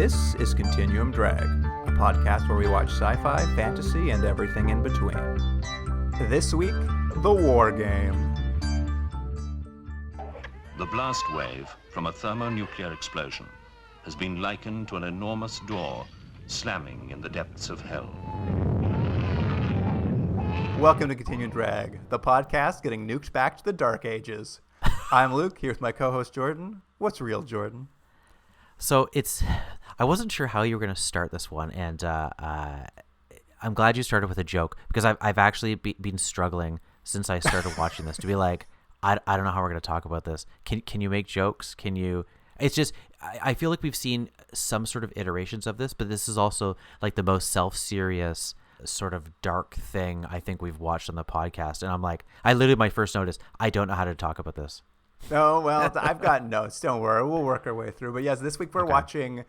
This is Continuum Drag, a podcast where we watch sci-fi, fantasy, and everything in between. This week, The War Game. The blast wave from a thermonuclear explosion has been likened to an enormous door slamming in the depths of hell. Welcome to Continuum Drag, the podcast getting nuked back to the Dark Ages. I'm Luke, here with my co-host Jordan. What's real, Jordan? So I wasn't sure how you were going to start this one, and I'm glad you started with a joke, because I've actually been struggling since I started watching this to be like, I don't know how we're going to talk about this. Can you make jokes? Can you? It's just I feel like we've seen some sort of iterations of this, but this is also like the most self-serious sort of dark thing I think we've watched on the podcast, and I'm like, I literally my first notice, I don't know how to talk about this. No, well, I've got notes. Don't worry. We'll work our way through. But yes, this week we're watching,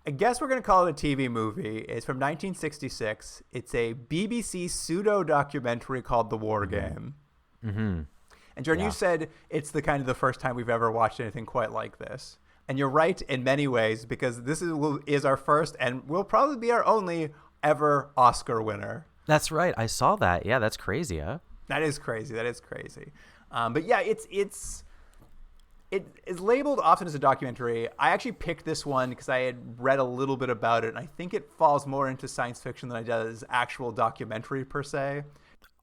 I guess we're going to call it a TV movie. It's from 1966. It's a BBC pseudo-documentary called The War Game. Mm-hmm. And Jordan, you said it's the first time we've ever watched anything quite like this. And you're right in many ways, because this is our first and will probably be our only ever Oscar winner. That's right. I saw that. Yeah, that's crazy, huh? That is crazy. But yeah, it is labeled often as a documentary. I actually picked this one because I had read a little bit about it, and I think it falls more into science fiction than it does actual documentary per se.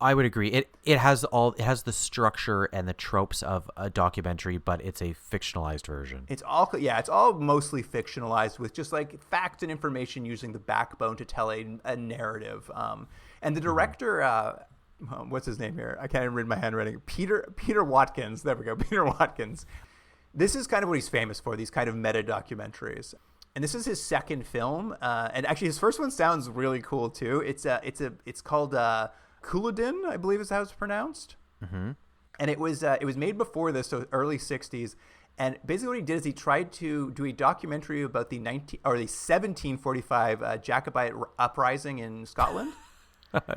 I would agree. It has the structure and the tropes of a documentary, but it's a fictionalized version. It's all mostly fictionalized with just like fact and information using the backbone to tell a narrative. And the director, what's his name here? I can't even read my handwriting. Peter Watkins. There we go. Peter Watkins. This is kind of what he's famous for, these kind of meta documentaries. And this is his second film. And actually his first one sounds really cool too. It's called Couloudin, I believe is how it's pronounced. Mm-hmm. And it was made before this, so early 60s. And basically what he did is he tried to do a documentary about the 1745 Jacobite uprising in Scotland.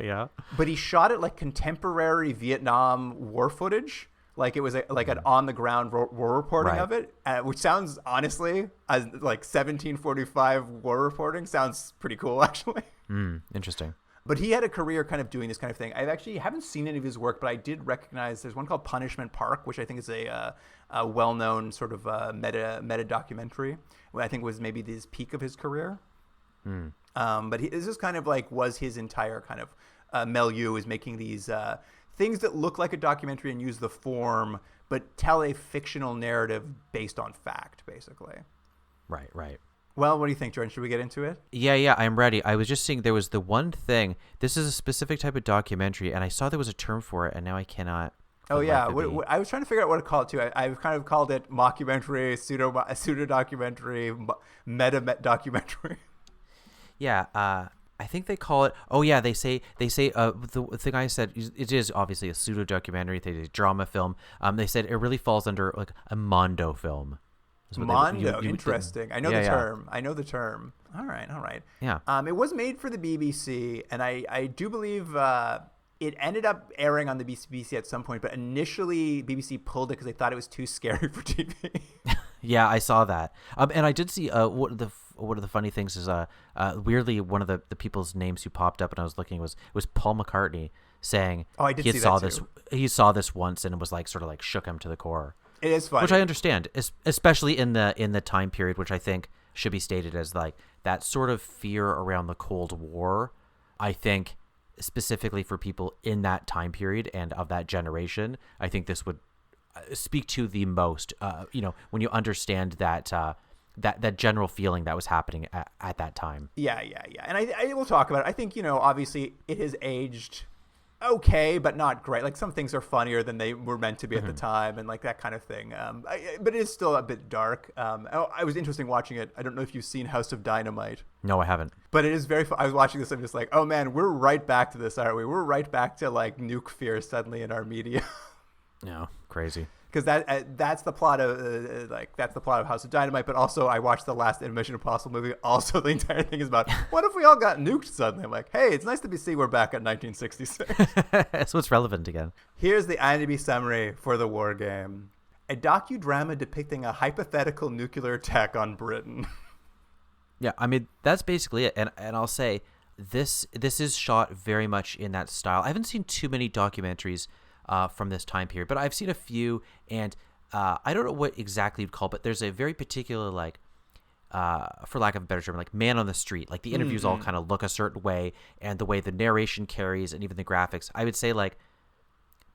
Yeah. But he shot it like contemporary Vietnam war footage. Like it was an on-the-ground war reporting of it, which sounds, honestly, as like 1745 war reporting sounds pretty cool, actually. Interesting. But he had a career kind of doing this kind of thing. I actually haven't seen any of his work, but I did recognize there's one called Punishment Park, which I think is a well-known sort of meta documentary. I think was maybe the peak of his career. But this is kind of like was his entire kind of milieu, is making these things that look like a documentary and use the form, but tell a fictional narrative based on fact, basically. Right. Well, what do you think, Jordan? Should we get into it? Yeah, I'm ready. I was just saying there was the one thing. This is a specific type of documentary, and I saw there was a term for it, and now I cannot. Oh, yeah. I was trying to figure out what to call it, too. I've kind of called it mockumentary, pseudo-documentary, meta-documentary. Yeah, I think they call it. Oh yeah, they say the thing I said. It is obviously a pseudo documentary. They say drama film. They said it really falls under like a mondo film. Mondo, interesting. I know the term. Yeah. I know the term. All right. Yeah. It was made for the BBC, and I do believe it ended up airing on the BBC at some point. But initially, BBC pulled it because they thought it was too scary for TV. Yeah, I saw that. And I did see one of the funny things is weirdly one of the people's names who popped up and I was looking was Paul McCartney saying he saw this once and it was like sort of like shook him to the core. It is funny, which I understand, especially in the time period, which I think should be stated as like that sort of fear around the Cold War. I think specifically for people in that time period and of that generation, I think this would speak to the most. When you understand that. That general feeling that was happening at that time. Yeah. And I will talk about it. I think, obviously it has aged okay, but not great. Like some things are funnier than they were meant to be at the time and like that kind of thing. But it is still a bit dark. I was interesting watching it. I don't know if you've seen House of Dynamite. No, I haven't. But it is very fun. I was watching this and I'm just like, oh man, we're right back to this, aren't we? We're right back to like nuke fear suddenly in our media. No, crazy. Because that's the plot of House of Dynamite, but also I watched the last Mission Impossible movie. Also, the entire thing is about what if we all got nuked suddenly? I'm like, hey, it's nice to see we're back at 1966. So it's relevant again. Here's the IMDb summary for The War Game: a docudrama depicting a hypothetical nuclear attack on Britain. Yeah, I mean that's basically it, and I'll say this is shot very much in that style. I haven't seen too many documentaries from this time period, but I've seen a few, and I don't know what exactly you'd call, but there's a very particular like, for lack of a better term, like man on the street. Like the interviews all kind of look a certain way, and the way the narration carries, and even the graphics. I would say like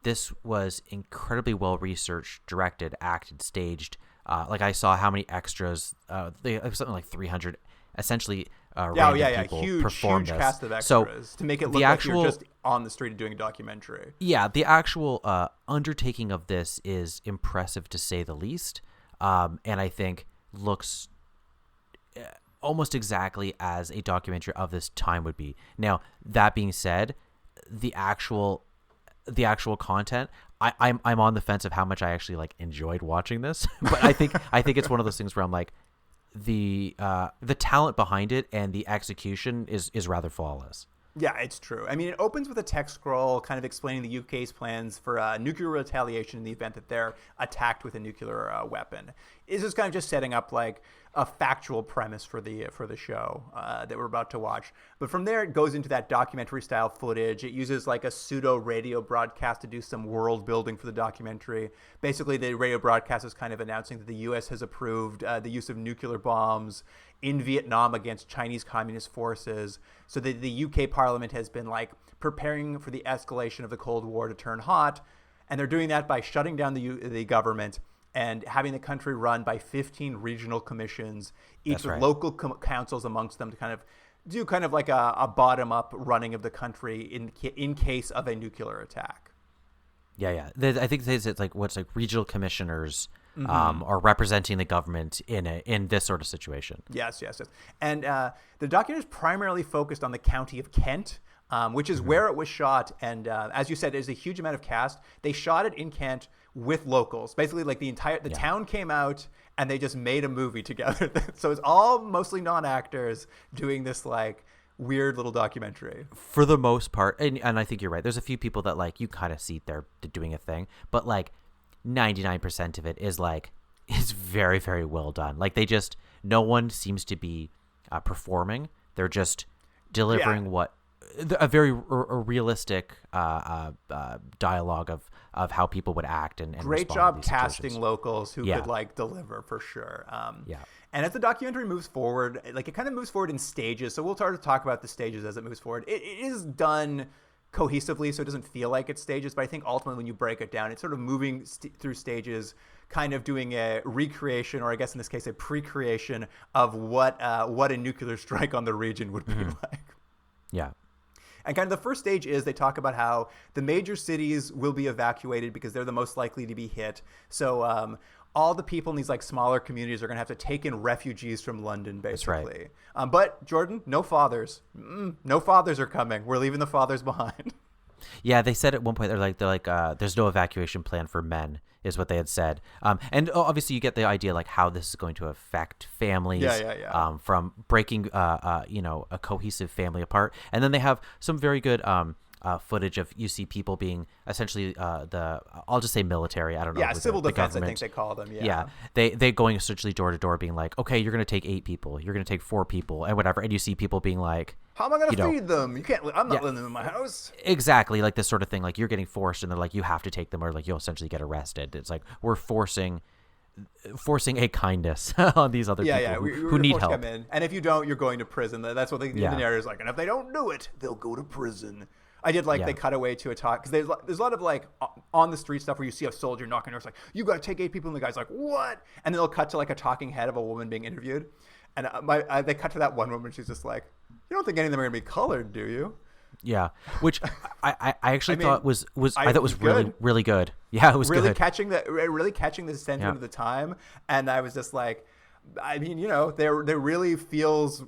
this was incredibly well researched, directed, acted, staged. Like I saw how many extras. They it was something like 300. Essentially, people huge performed this. cast of So extras to make it look the like actual, you're just on the street doing a documentary. yeah, the actual undertaking of this is impressive to say the least, and I think looks almost exactly as a documentary of this time would be. Now, that being said, the actual content, I'm on the fence of how much I actually like enjoyed watching this, but I think it's one of those things where I'm like, the talent behind it and the execution is rather flawless. Yeah, it's true. I mean, it opens with a text scroll kind of explaining the UK's plans for nuclear retaliation in the event that they're attacked with a nuclear weapon. This is kind of just setting up like a factual premise for the show that we're about to watch. But from there, it goes into that documentary style footage. It uses like a pseudo radio broadcast to do some world building for the documentary. Basically, the radio broadcast is kind of announcing that the U.S. has approved the use of nuclear bombs in Vietnam against Chinese Communist forces. So the UK Parliament has been like preparing for the escalation of the Cold War to turn hot, and they're doing that by shutting down the government and having the country run by 15 regional commissions, each with local councils amongst them to kind of do kind of like a bottom-up running of the country in case of a nuclear attack. Yeah. I think it's like what's like regional commissioners are representing the government in this sort of situation. Yes. And the documentary is primarily focused on the county of Kent, which is where it was shot. And as you said, there's a huge amount of cast. They shot it in Kent with locals. Basically, like the town came out and they just made a movie together. So it's all mostly non-actors doing this like weird little documentary. For the most part, and I think you're right. There's a few people that like you kind of see they're doing a thing, but like 99% of it is very, very well done. Like no one seems to be performing. They're just delivering a very realistic dialogue of how people would act and great job casting locals who could like deliver for sure. And as the documentary moves forward, like it kind of moves forward in stages. So we'll start to talk about the stages as it moves forward. It is done cohesively, so it doesn't feel like it's stages, but I think ultimately when you break it down, it's sort of moving through stages, kind of doing a recreation, or I guess in this case a pre-creation of what a nuclear strike on the region would be like. Yeah. And kind of the first stage is they talk about how the major cities will be evacuated because they're the most likely to be hit. So all the people in these like smaller communities are going to have to take in refugees from London, basically. That's right. But Jordan, no fathers. No fathers are coming. We're leaving the fathers behind. Yeah, they said at one point they're like there's no evacuation plan for men, is what they had said. And obviously you get the idea like how this is going to affect families. From breaking a cohesive family apart. And then they have some very good footage of you see people being essentially I'll just say military. I don't know. Yeah, civil defense, I think they call them. Yeah. They going essentially door to door being like, okay, you're going to take 8 people. You're going to take 4 people and whatever. And you see people being like, how am I going to feed them? You can't. I'm not letting them in my house. Exactly. Like this sort of thing. Like you're getting forced and they're like, you have to take them or like you'll essentially get arrested. It's like we're forcing a kindness on these other people who need help. And if you don't, you're going to prison. That's what the narrator's like. And if they don't do it, they'll go to prison. I did like they cut away to a talk because there's a lot of like on the street stuff where you see a soldier knocking on, it's like, you got to take 8 people, and the guy's like, what? And then they'll cut to like a talking head of a woman being interviewed, and they cut to that one woman. She's just like, you don't think any of them are gonna be colored, do you? Yeah, which I actually thought was really, really good. Yeah, it was really good. Really catching the sentiment of the time, and I was just like, I mean, there really feels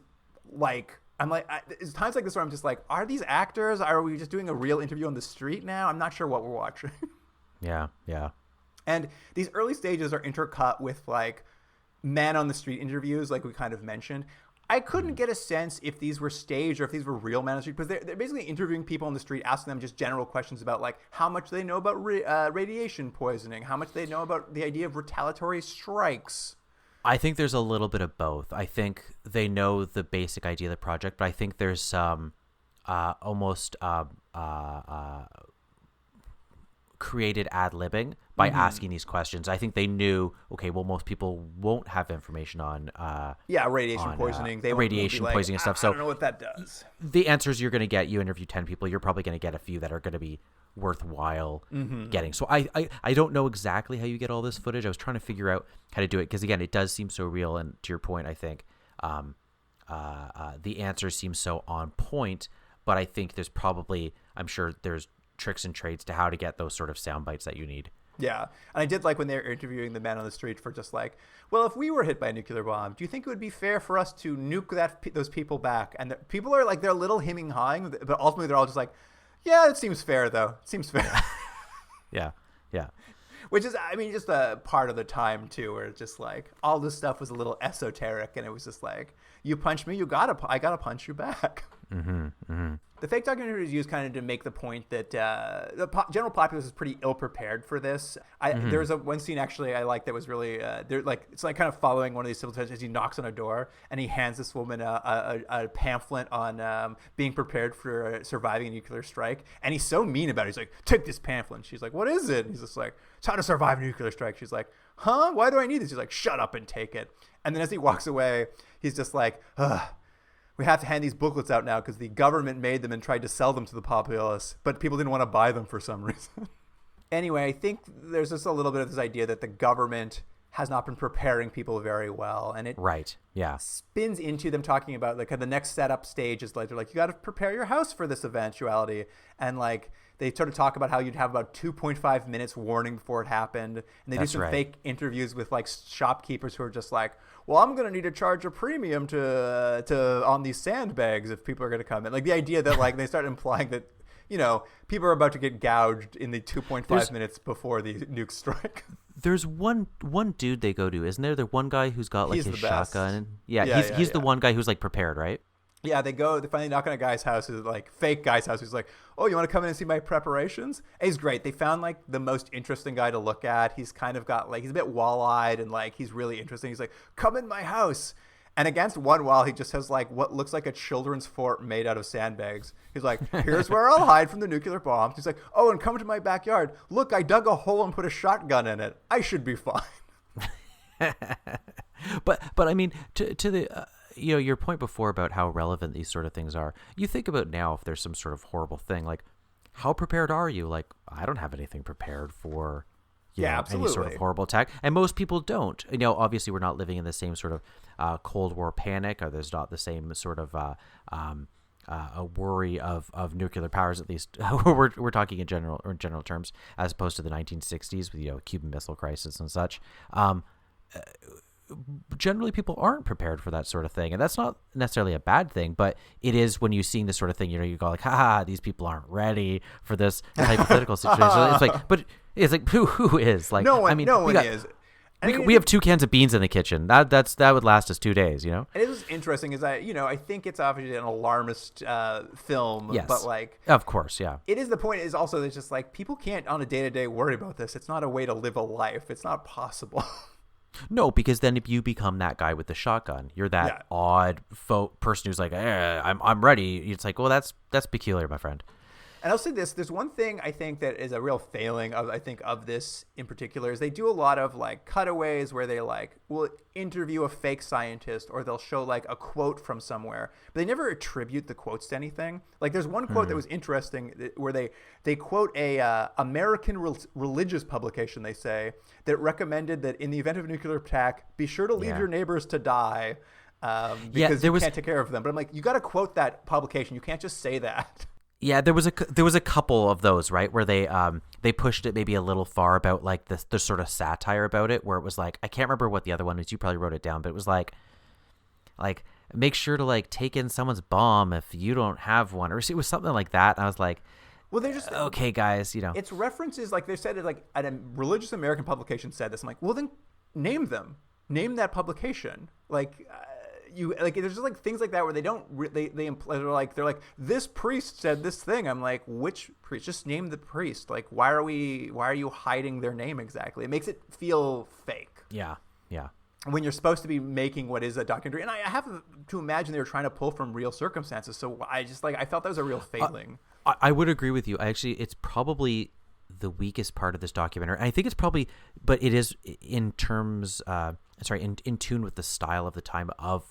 like. I'm like, it's times like this where I'm just like, are these actors? Are we just doing a real interview on the street now? I'm not sure what we're watching. Yeah. And these early stages are intercut with like man on the street interviews, like we kind of mentioned. I couldn't get a sense if these were staged or if these were real man on the street, because they're basically interviewing people on the street, asking them just general questions about like how much they know about radiation poisoning, how much they know about the idea of retaliatory strikes. I think there's a little bit of both. I think they know the basic idea of the project, but I think there's some almost created ad-libbing by asking these questions. I think they knew, okay, well, most people won't have information on radiation poisoning. They radiation won't be like, poisoning stuff. I So don't know what that does. the answers you're going to get, you interview 10 people, you're probably going to get a few that are going to be worthwhile getting. So I don't know exactly how you get all this footage. I was trying to figure out how to do it because, again, it does seem so real. And to your point, I think the answers seem so on point. But I think there's probably, I'm sure there's tricks and trades to how to get those sort of sound bites that you need. Yeah. And I did like when they were interviewing the man on the street for just like, well, if we were hit by a nuclear bomb, do you think it would be fair for us to nuke those people back? And people are like, they're a little hemming hawing, but ultimately they're all just like, yeah, it seems fair, though. It seems fair. Yeah. Which is, I mean, just a part of the time, too, where it's just like all this stuff was a little esoteric. And it was just like, you punch me, I got to punch you back. The fake documentary is used kind of to make the point that the general populace is pretty ill prepared for this. There was one scene actually I like that was really it's like kind of following one of these civil defense as he knocks on a door and he hands this woman a pamphlet on being prepared for surviving a nuclear strike, and he's so mean about it. He's like, take this pamphlet. And she's like, what is it? And he's just like, it's how to survive a nuclear strike. She's like, huh? Why do I need this? He's like, shut up and take it. And then as he walks away, he's just like, ugh. We have to hand these booklets out now because the government made them and tried to sell them to the populace, but people didn't want to buy them for some reason. Anyway, I think there's just a little bit of this idea that the government has not been preparing people very well, and it spins into them talking about like the next setup stage is like they're like, you got to prepare your house for this eventuality, and like they sort of talk about how you'd have about 2.5 minutes warning before it happened, and they do some fake interviews with like shopkeepers who are just like, well, I'm going to need to charge a premium to on these sandbags if people are going to come in. Like the idea that like they start implying that, you know, people are about to get gouged in the 2.5 minutes before the nukes strike. There's one dude they go to, isn't there? The one guy who's got like he's his the best. shotgun. He's the one guy who's like prepared, right? Yeah, they finally knock on a guy's house, who's like fake guy's house, who's like, oh, you want to come in and see my preparations? And he's great. They found like the most interesting guy to look at. He's kind of got like, he's a bit wall-eyed and like, he's really interesting. He's like, come in my house. And against one wall, he just has like what looks like a children's fort made out of sandbags. He's like, here's where I'll hide from the nuclear bombs. He's like, oh, and come to my backyard. Look, I dug a hole and put a shotgun in it. I should be fine. But I mean, to the your point before about how relevant these sort of things are. You think about now if there's some sort of horrible thing, like how prepared are you? Like I don't have anything prepared for any sort of horrible attack, and most people don't. Obviously we're not living in the same sort of Cold War panic, or there's not the same sort of a worry of nuclear powers, at least we're talking in general terms, as opposed to the 1960s with Cuban Missile Crisis and such. Generally people aren't prepared for that sort of thing, and that's not necessarily a bad thing, but it is when you're seeing this sort of thing, you go like, ha, these people aren't ready for this hypothetical situation. It's like, but it's like who is like, no one is. We have 2 cans of beans in the kitchen. That would last us 2 days, And it was interesting is I think it's obviously an alarmist film, yes, but like, of course, yeah. It is, the point is also it's just like people can't on a day-to-day worry about this. It's not a way to live a life. It's not possible. No, because then if you become that guy with the shotgun, you're that odd person who's like, I'm ready. It's like, well, that's peculiar, my friend. And I'll say this: there's one thing I think that is a real failing of this in particular is they do a lot of like cutaways where they like will interview a fake scientist or they'll show like a quote from somewhere, but they never attribute the quotes to anything. Like there's one quote that was interesting where they quote a American religious publication, they say, that recommended that in the event of a nuclear attack, be sure to leave your neighbors to die because you can't take care of them. But I'm like, you got to quote that publication. You can't just say that. Yeah, there was a couple of those, right, where they pushed it maybe a little far about like the sort of satire about it, where it was like, I can't remember what the other one was. You probably wrote it down, but it was like make sure to like take in someone's bomb if you don't have one, or it was something like that. And I was like, well, they're just okay, guys. It's references like they said it like a religious American publication said this. I'm like, well, then name them, name that publication, like. You like there's just like things like that where they don't they imply they're like this priest said this thing. I'm like, which priest? Just name the priest. Like why are you hiding their name exactly? It makes it feel fake. Yeah. when you're supposed to be making what is a documentary. And I have to imagine they were trying to pull from real circumstances. So I felt that was a real failing. I would agree with you. It's probably the weakest part of this documentary. And I think it's probably, but it is in terms, in tune with the style of the time of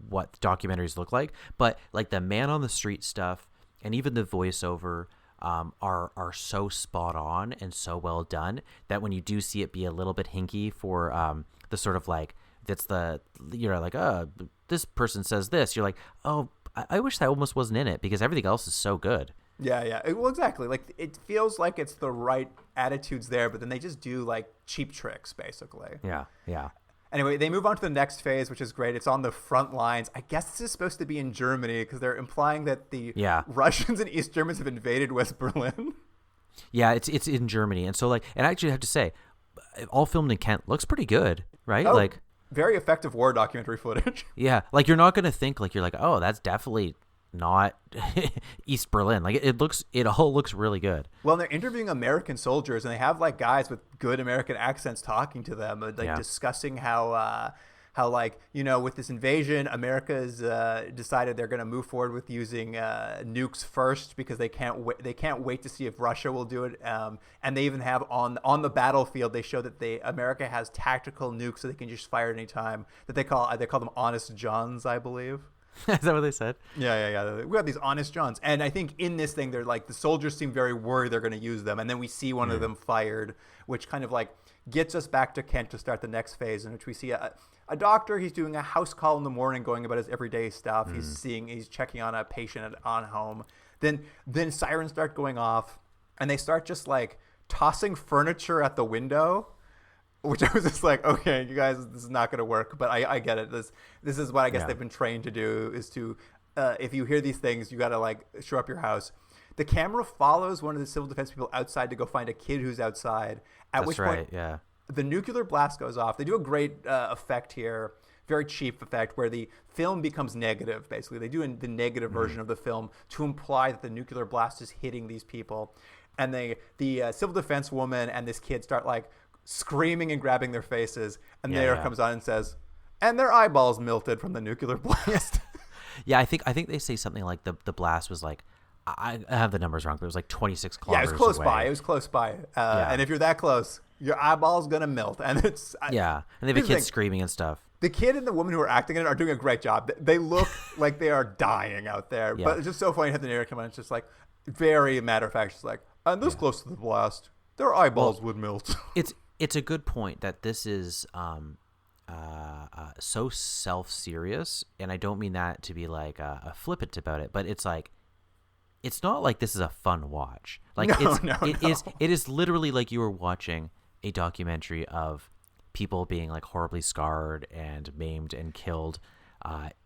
what documentaries look like. But like the man on the street stuff and even the voiceover are so spot on and so well done that when you do see it be a little bit hinky for the sort of like, that's the, you're like, oh, this person says this. You're like, oh, I wish that almost wasn't in it because everything else is so good. Yeah. Well, exactly. Like it feels like it's the right attitudes there, but then they just do like cheap tricks, basically. Yeah. Anyway, they move on to the next phase, which is great. It's on the front lines. I guess this is supposed to be in Germany because they're implying that the Russians and East Germans have invaded West Berlin. Yeah, it's in Germany, and so like, and I actually have to say, all filmed in Kent looks pretty good, right? Oh, like very effective war documentary footage. Yeah, like you're not gonna think like you're like, oh, that's definitely not East Berlin. Like it all looks really good. Well, they're interviewing American soldiers, and they have like guys with good American accents talking to them, like discussing how like, you know, with this invasion, America's decided they're going to move forward with using nukes first because they can't wait to see if Russia will do it. And they even have on the battlefield, they show that America has tactical nukes so they can just fire at any time. That they call them Honest Johns, I believe. Is that what they said? Yeah. We have these Honest Johns. And I think in this thing, they're like, the soldiers seem very worried they're going to use them. And then we see one of them fired, which kind of like gets us back to Kent to start the next phase, in which we see a doctor. He's doing a house call in the morning, going about his everyday stuff. He's checking on a patient on home. Then sirens start going off, and they start just like tossing furniture at the window, which I was just like, okay, you guys, this is not going to work. But I get it. This is what I guess they've been trained to do, is to if you hear these things, you got to like shore up your house. The camera follows one of the civil defense people outside to go find a kid who's outside. At which point, the nuclear blast goes off. They do a great effect here, very cheap effect, where the film becomes negative, basically. They do the negative version of the film to imply that the nuclear blast is hitting these people. And the civil defense woman and this kid start like screaming and grabbing their faces. And there comes on and says, and their eyeballs melted from the nuclear blast. Yeah, I think they say something like the blast was like, I have the numbers wrong, but it was like 26 kilometers away. Yeah, it was close by. And if you're that close, your eyeball's going to melt. And it's... and they have a kid screaming and stuff. The kid and the woman who are acting in it are doing a great job. They look like they are dying out there. But it's just so funny to have the narrator come on. It's just like, very matter of fact, just like, and this close to the blast, their eyeballs would melt. It's a good point that this is so self-serious, and I don't mean that to be like a flippant about it, but it's like, it's not like this is a fun watch. Like it is literally like you were watching a documentary of people being like horribly scarred and maimed and killed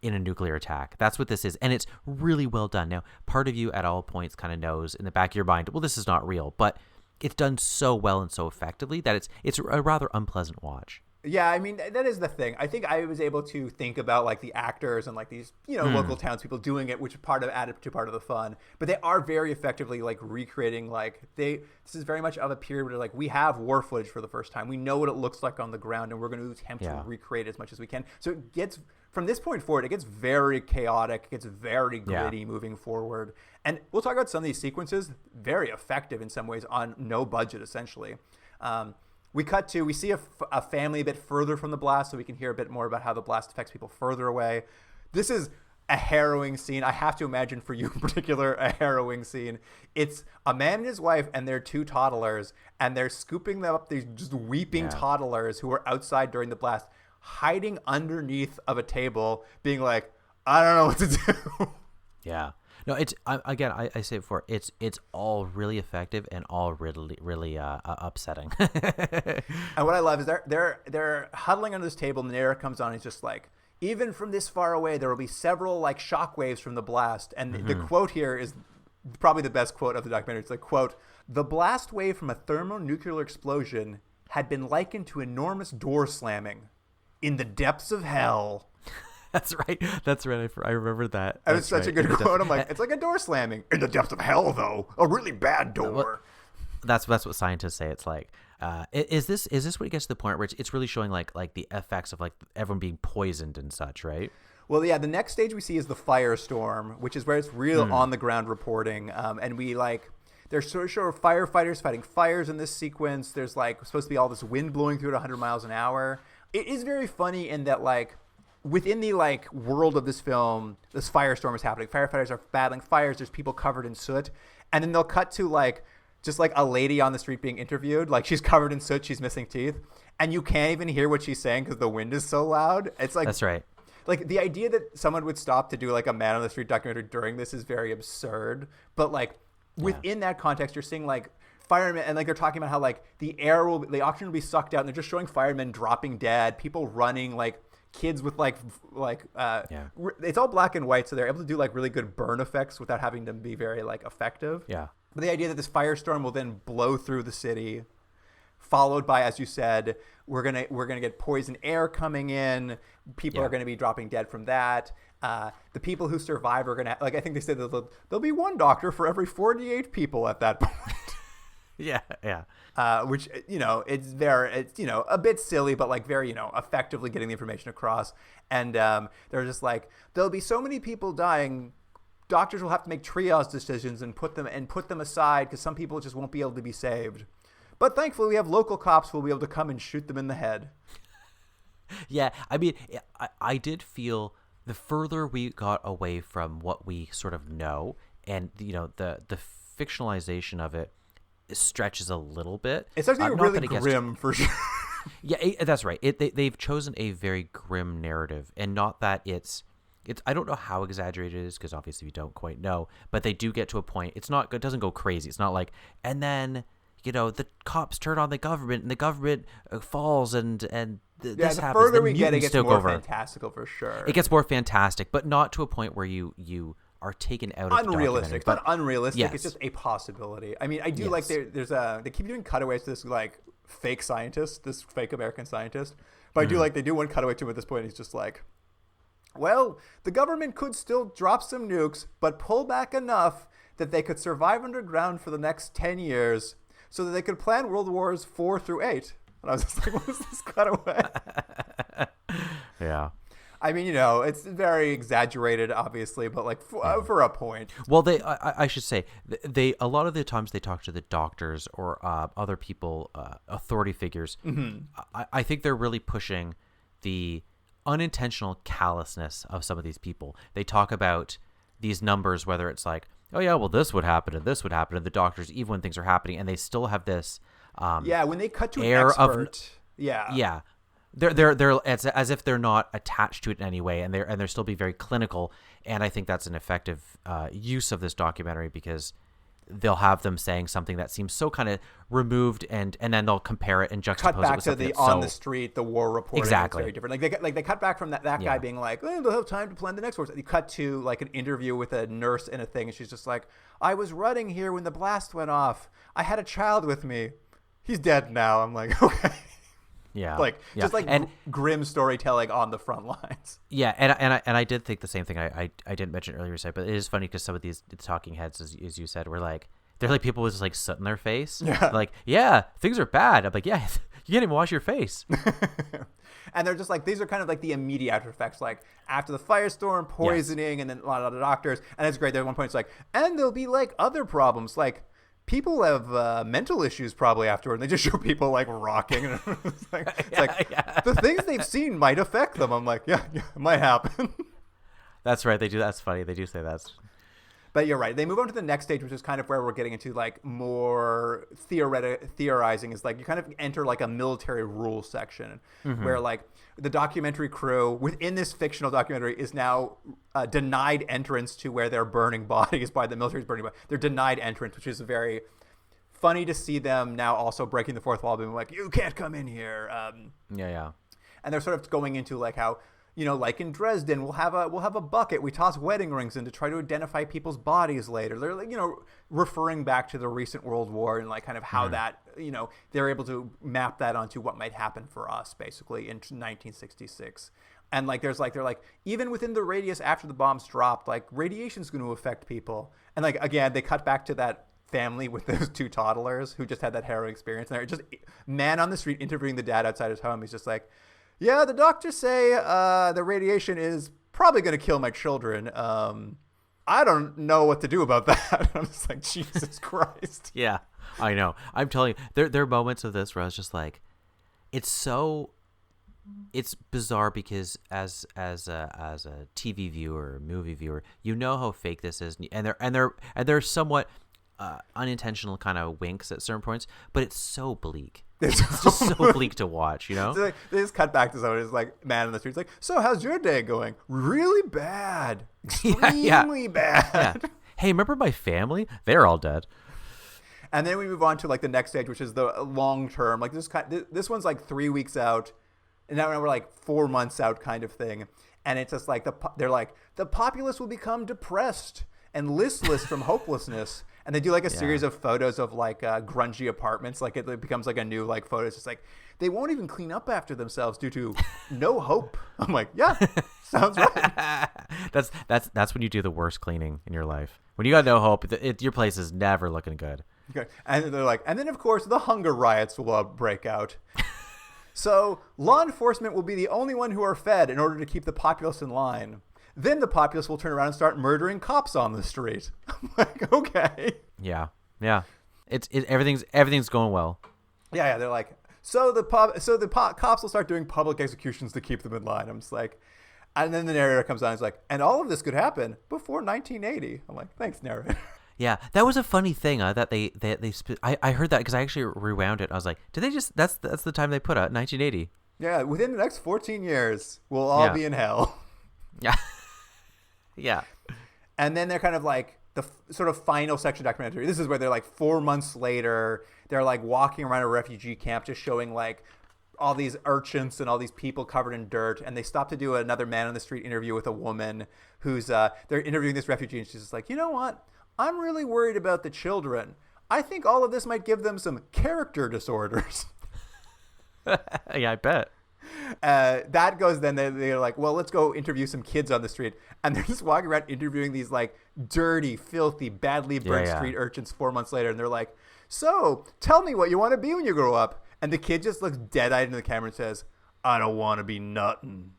in a nuclear attack. That's what this is, and it's really well done. Now, part of you at all points kind of knows in the back of your mind, well, this is not real, but it's done so well and so effectively that it's a rather unpleasant watch. Yeah, I mean, that is the thing. I think I was able to think about like the actors and like these, you know, local townspeople doing it, which added to part of the fun. But they are very effectively like recreating, like this is very much of a period where like we have war footage for the first time. We know what it looks like on the ground, and we're going to attempt to recreate as much as we can. So it gets, from this point forward, it gets very chaotic. It gets very gritty moving forward. And we'll talk about some of these sequences, very effective in some ways on no budget, essentially. We see a family a bit further from the blast, so we can hear a bit more about how the blast affects people further away. This is a harrowing scene. I have to imagine for you in particular, a harrowing scene. It's a man and his wife and their two toddlers, and they're scooping them up, these just weeping toddlers who were outside during the blast, hiding underneath of a table, being like, I don't know what to do. Yeah. No, it's I say it before. It's all really effective and all really upsetting. And what I love is they're huddling under this table, and the narrator comes on. And he's just like, even from this far away, there will be several like shockwaves from the blast. And the quote here is probably the best quote of the documentary. It's like, quote, "The blast wave from a thermonuclear explosion had been likened to enormous door slamming in the depths of hell." That's right. I remember that. It was such a good quote. I'm like, it's like a door slamming in the depths of hell, though. A really bad door. That's what scientists say. It's like Is this when it gets to the point where it's really showing like the effects of like everyone being poisoned and such, right? Well, yeah, the next stage we see is the firestorm, which is where it's real on the ground reporting. And we like, there's sort of firefighters fighting fires in this sequence. There's like supposed to be all this wind blowing through at 100 miles an hour. It is very funny in that like within the like world of this film, this firestorm is happening. Firefighters are battling fires. There's people covered in soot. And then they'll cut to like just like a lady on the street being interviewed. Like she's covered in soot. She's missing teeth. And you can't even hear what she's saying because the wind is so loud. It's like, that's right. Like the idea that someone would stop to do like a man on the street documentary during this is very absurd. But like within that context, you're seeing like firemen and like they're talking about how like the oxygen will be sucked out and they're just showing firemen dropping dead, people running, like kids with it's all black and white. So they're able to do like really good burn effects without having them be very like effective. Yeah. But the idea that this firestorm will then blow through the city, followed by, as you said, we're gonna get poison air coming in. People are gonna be dropping dead from that. The people who survive are gonna I think they said that there'll be one doctor for every 48 people at that point. Yeah. Which it's a bit silly, but like very effectively getting the information across. And they're just like there'll be so many people dying. Doctors will have to make triage decisions and put them aside because some people just won't be able to be saved. But thankfully, we have local cops who will be able to come and shoot them in the head. Yeah, I mean, I did feel the further we got away from what we sort of know, and the fictionalization of it stretches a little bit. It's actually really grim for sure. Yeah, that's right. They've chosen a very grim narrative, and not that it's. I don't know how exaggerated it is because obviously we don't quite know, but they do get to a point. It doesn't go crazy. It's not like, and then the cops turn on the government and the government falls and this happens. The further we get, it gets more fantastical for sure. It gets more fantastic, but not to a point where you are taken out of unrealistic. It's not unrealistic. Yes. It's just a possibility. I mean, I do like they keep doing cutaways to this like fake scientist, this fake American scientist. But I do like they do one cutaway to him at this point. He's just like, well, the government could still drop some nukes, but pull back enough that they could survive underground for the next 10 years so that they could plan World Wars 4 through 8. And I was just like, what is this cutaway? Yeah. I mean, it's very exaggerated, obviously, but like for a point. Well, I should say, a lot of the times they talk to the doctors or other people, authority figures. Mm-hmm. I think they're really pushing the unintentional callousness of some of these people. They talk about these numbers, whether it's like, oh yeah, well this would happen and this would happen, and the doctors, even when things are happening, and they still have this when they cut to an air expert, they're it's as if they're not attached to it in any way, and they're still being very clinical. And I think that's an effective use of this documentary, because they'll have them saying something that seems so kind of removed, and then they'll compare it and juxtapose cut back it with to the on the street, the war reporting. Exactly. It's very different. Like they cut back from that guy being like, oh, they'll have time to plan the next war. You cut to like an interview with a nurse in a thing, and she's just like, I was running here when the blast went off. I had a child with me. He's dead now. I'm like, okay. Yeah. Just like grim storytelling on the front lines. Yeah, and I did think the same thing. I didn't mention earlier, but it is funny because some of these talking heads, as you said, were like, they're like people with just like soot in their face. Yeah. Like, yeah, things are bad. I'm like, yeah, you can't even wash your face. And they're just like, these are kind of like the immediate after effects, like after the firestorm, poisoning, and then a lot of other doctors. And it's great. At one point, it's like, and there'll be like other problems, like people have mental issues probably afterward. And they just show people like rocking. And it's like, the things they've seen might affect them. I'm like, yeah, it might happen. That's right. They do. That's funny. They do say that. But you're right. They move on to the next stage, which is kind of where we're getting into like more theorizing. Is like you kind of enter like a military rule section, where like the documentary crew within this fictional documentary is now denied entrance to where they're burning bodies by the military's burning bodies. They're denied entrance, which is very funny to see them now also breaking the fourth wall, being like, you can't come in here. Yeah. And they're sort of going into like how, like in Dresden, we'll have a bucket. We toss wedding rings in to try to identify people's bodies later. They're like, referring back to the recent World War and like kind of how that, they're able to map that onto what might happen for us basically in 1966. And like, they're like, even within the radius after the bombs dropped, like radiation's going to affect people. And like, again, they cut back to that family with those 2 toddlers who just had that harrowing experience. And they're just man on the street interviewing the dad outside his home. He's just like, yeah, the doctors say the radiation is probably going to kill my children. I don't know what to do about that. I'm just like, Jesus Christ. Yeah, I know. I'm telling you, there are moments of this where I was just like, it's bizarre because as a TV viewer, movie viewer, you know how fake this is, and they're somewhat unintentional kind of winks at certain points, but it's so bleak. It's just so bleak to watch, you know? So they just cut back to someone who's like, man on the streets, like, so how's your day going? Really bad. Extremely bad. Yeah. Hey, remember my family? They're all dead. And then we move on to like the next stage, which is the long term. Like this one's like 3 weeks out, and now we're like 4 months out kind of thing. And it's just like they're like, the populace will become depressed and listless from hopelessness. And they do like a series of photos of like grungy apartments. Like it becomes like a new like photo. It's just like they won't even clean up after themselves due to no hope. I'm like, yeah, sounds right. That's when you do the worst cleaning in your life. When you got no hope, your place is never looking good. Okay. And they're like, and then of course the hunger riots will break out. So law enforcement will be the only one who are fed in order to keep the populace in line. Then the populace will turn around and start murdering cops on the street. I'm like, okay. Yeah. Everything's going well. Yeah. They're like, so the cops will start doing public executions to keep them in line. I'm just like, and then the narrator comes on and is like, and all of this could happen before 1980. I'm like, thanks, narrator. Yeah, that was a funny thing that I heard that because I actually rewound it. I was like, did they just that's the time they put out 1980? Yeah, within the next 14 years, we'll all be in hell. Yeah. Yeah. And then they're kind of like the sort of final section of documentary. This is where they're like 4 months later, they're like walking around a refugee camp just showing like all these urchins and all these people covered in dirt. And they stop to do another man on the street interview with a woman who's they're interviewing this refugee. And she's just like, you know what? I'm really worried about the children. I think all of this might give them some character disorders. Yeah, I bet. That goes then they're like, well, let's go interview some kids on the street, and they're just walking around interviewing these like dirty, filthy, badly burned street urchins 4 months later, and they're like, so tell me what you want to be when you grow up. And the kid just looks dead-eyed into the camera and says, I don't want to be nuttin'.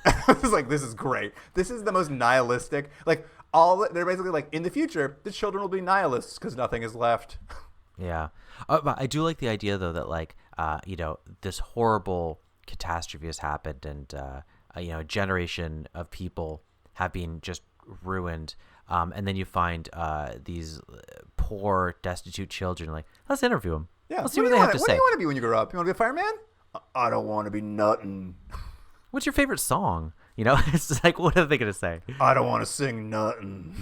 I was like, this is great. This is the most nihilistic, like they're basically like, in the future the children will be nihilists because nothing is left. Yeah. But I do like the idea though that like this horrible catastrophe has happened, and a generation of people have been just ruined, and then you find these poor destitute children, like, let's interview them. Yeah, let's see what they have to say. What do you want to be when you grow up? You want to be a fireman? I don't want to be nuttin'. What's your favorite song? It's just like, what are they gonna say? I don't want to sing nuttin'.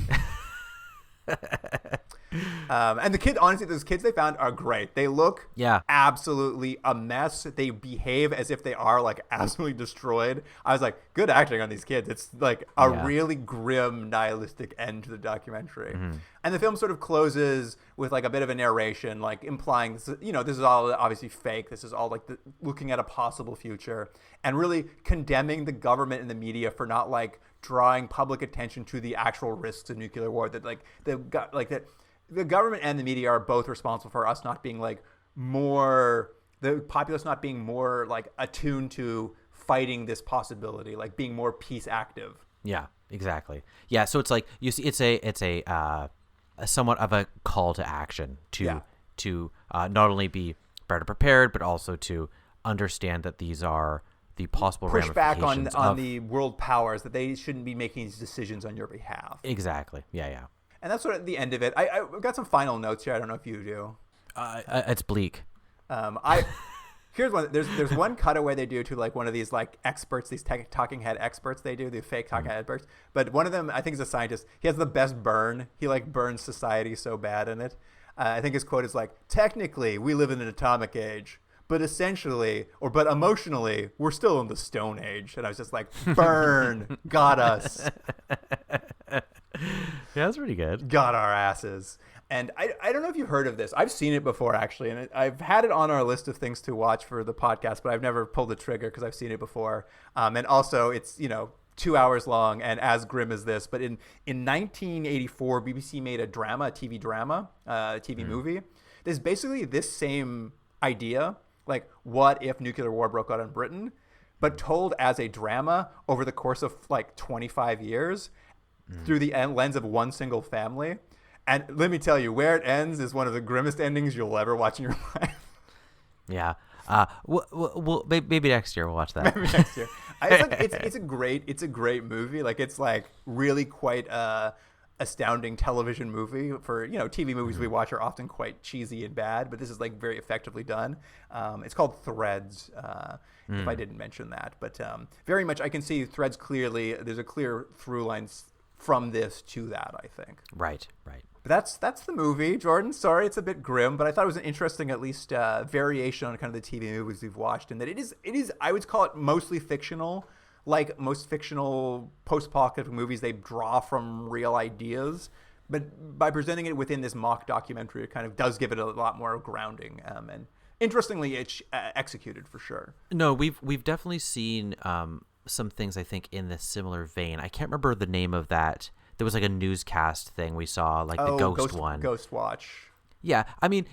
And the kid, honestly, those kids they found are great. They look absolutely a mess. They behave as if they are like absolutely destroyed. I was like, good acting on these kids. It's like a really grim, nihilistic end to the documentary. Mm-hmm. And the film sort of closes with like a bit of a narration, like implying, this is all obviously fake. This is all like looking at a possible future and really condemning the government and the media for not like drawing public attention to the actual risks of nuclear war. That like the government and the media are both responsible for us not being like the populace not being more like attuned to fighting this possibility, like being more peace active. Yeah, exactly. Yeah, so it's like you see, it's a somewhat of a call to action to not only be better prepared, but also to understand that these are the possible push back ramifications on the world powers, that they shouldn't be making these decisions on your behalf. Exactly. Yeah. And that's sort of the end of it. I've got some final notes here. I don't know if you do. It's bleak. Here's one. There's one cutaway they do to like one of these like experts, these talking head experts they do, the fake talking head experts. But one of them, I think, is a scientist. He has the best burn. He like burns society so bad in it. I think his quote is like, technically, we live in an atomic age, but essentially, but emotionally, we're still in the Stone Age. And I was just like, burn, got us. Yeah, that's pretty good. Got our asses. And I don't know if you've heard of this. I've seen it before, actually. And I've had it on our list of things to watch for the podcast, but I've never pulled the trigger because I've seen it before. And also, it's, 2 hours long and as grim as this. But in 1984, BBC made a TV drama, TV movie. There's basically this same idea, like what if nuclear war broke out in Britain, but told as a drama over the course of like 25 years through the lens of one single family. And let me tell you, where it ends is one of the grimmest endings you'll ever watch in your life. Yeah. Well, maybe next year we'll watch that. Maybe next year. It's a great movie. Like, it's like really quite astounding television movie. For, TV movies we watch are often quite cheesy and bad, but this is like very effectively done. It's called Threads, if I didn't mention that. But very much I can see Threads clearly. There's a clear through line from this to that, I think. Right. But that's the movie, Jordan. Sorry, it's a bit grim, but I thought it was an interesting, at least, variation on kind of the TV movies we've watched, and that it is. I would call it mostly fictional. Like most fictional post-apocalyptic movies, they draw from real ideas, but by presenting it within this mock documentary, it kind of does give it a lot more grounding. And interestingly, it's executed for sure. No, we've definitely seen some things, I think, in this similar vein. I can't remember the name of that. There was like a newscast thing we saw, like the Ghost one. Ghost Watch. Yeah, I mean,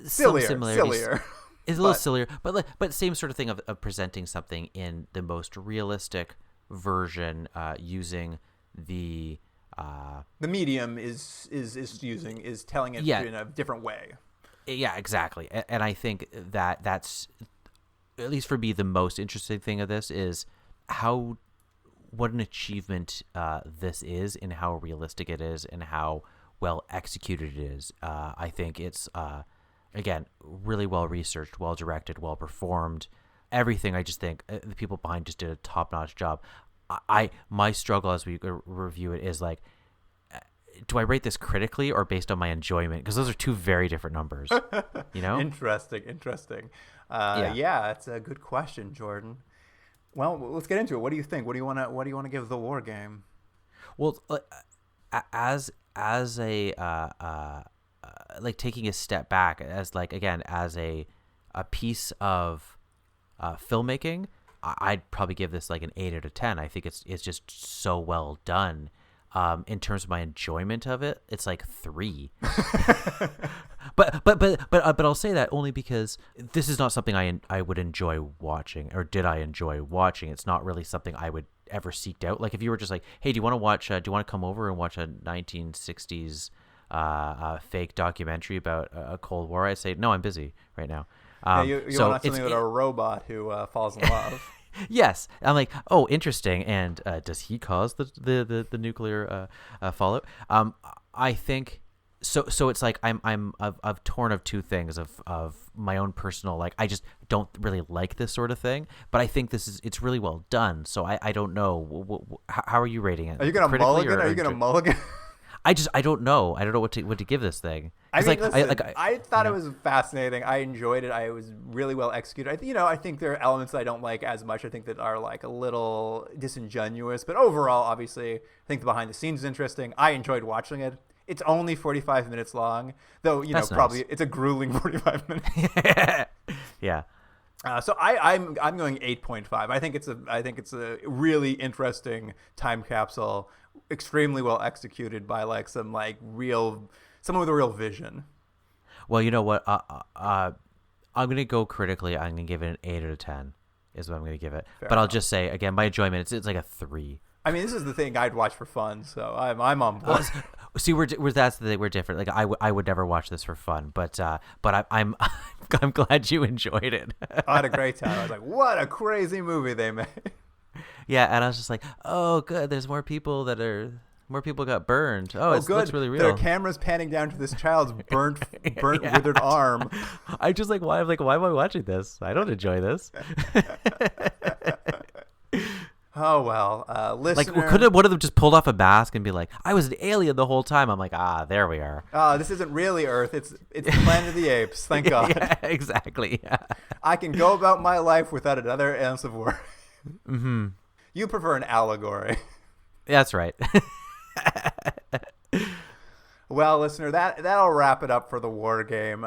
sillier. It's a little sillier, but same sort of thing of presenting something in the most realistic version, using the medium is telling it in a different way. Yeah, exactly. And I think that's, at least for me, the most interesting thing of this is what an achievement this is, and how realistic it is, and how well executed it is. I think it's again, really well researched, well directed, well performed. Everything. I just think the people behind just did a top-notch job. My struggle as we review it is like, do I rate this critically or based on my enjoyment? Because those are two very different numbers. Interesting. Yeah, it's a good question, Jordan. Well, let's get into it. What do you think? What do you want to give The War Game? Well, as a like taking a step back, as like, again, as a piece of filmmaking, I'd probably give this like an 8 out of 10. I think it's just so well done. In terms of my enjoyment of it, it's like 3. but I'll say that only because this is not something I would enjoy watching, or did I enjoy watching. It's not really something I would ever seek out. Like if you were just like, hey, do you want to watch? Do you want to come over and watch a 1960s fake documentary about a Cold War? I say no, I'm busy right now. You want something about a robot who falls in love. Yes, I'm like, oh, interesting. And does he cause the nuclear fallout? I think so. So it's like I've torn of two things of my own personal, like, I just don't really like this sort of thing. But I think it's really well done. So I don't know. How are you rating it? Are you gonna mulligan? Are you gonna mulligan? I don't know. I don't know what to give this thing. I thought it was fascinating. I enjoyed it. I was really well executed. I think there are elements I don't like as much. I think that are like a little disingenuous. But overall, obviously, I think the behind the scenes is interesting. I enjoyed watching it. It's only 45 minutes long, though. That's probably nice. It's a grueling 45 minutes. Yeah. So I'm going 8.5. I think it's a really interesting time capsule, extremely well executed by like someone with a real vision. Well, you know what? I'm gonna go critically. I'm gonna give it an 8 out of 10. Is what I'm gonna give it. Fair but enough. I'll just say again, my enjoyment it's like a 3. I mean, this is the thing I'd watch for fun, so I'm on board. See, that's the thing. We're different. Like I would never watch this for fun, but I'm I'm glad you enjoyed it. I had a great time. I was like, what a crazy movie they made. Yeah, and I was just like, oh, good. There's more people got burned. Oh, it looks really real. There are cameras panning down to this child's burnt, withered arm. I just like, why am I watching this? I don't enjoy this. Oh, well, listener. Like, couldn't one of them just pulled off a mask and be like, I was an alien the whole time? I'm like, there we are. This isn't really Earth. It's the Planet of the Apes. Thank God. Yeah, exactly. Yeah. I can go about my life without another ounce of worry. Mm-hmm. You prefer an allegory. That's right. Well, listener, that'll wrap it up for The War Game.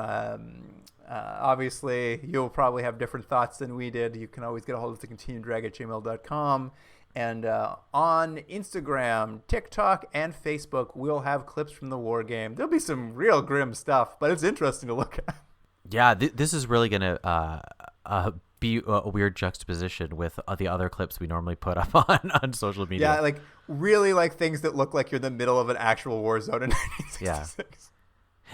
Obviously, you'll probably have different thoughts than we did. You can always get a hold of the continuedrag@gmail.com. And on Instagram, TikTok, and Facebook, we'll have clips from the war game. There'll be some real grim stuff, but it's interesting to look at. Yeah, this is really going to be a weird juxtaposition with the other clips we normally put up on social media. Yeah, like really like things that look like you're in the middle of an actual war zone in 1966. Yeah.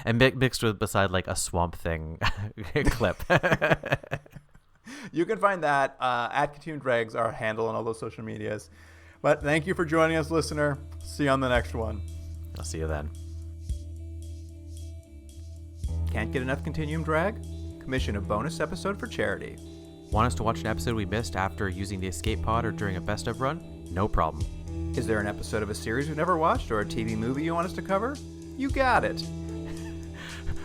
And mixed with beside like a Swamp Thing clip. You can find that at Consumed Dregs, our handle on all those social medias. But thank you for joining us, listener. See you on the next one. I'll see you then. Can't get enough Continuum Drag? Commission a bonus episode for charity. Want us to watch an episode we missed after using the escape pod or during a best of run? No problem. Is there an episode of a series we've never watched or a TV movie you want us to cover? You got it.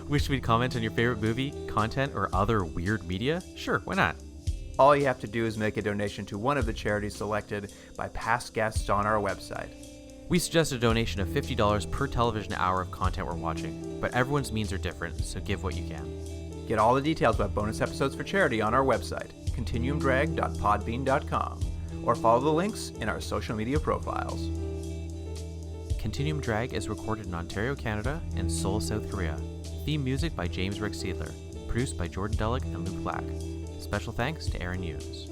Wish we'd comment on your favorite movie, content, or other weird media? Sure, why not? All you have to do is make a donation to one of the charities selected by past guests on our website. We suggest a donation of $50 per television hour of content we're watching, but everyone's means are different, so give what you can. Get all the details about bonus episodes for charity on our website, continuumdrag.podbean.com, or follow the links in our social media profiles. Continuum Drag is recorded in Ontario, Canada, and Seoul, South Korea. Theme music by James Rick Seidler, produced by Jordan Delic and Luke Black. Special thanks to Aaron Hughes.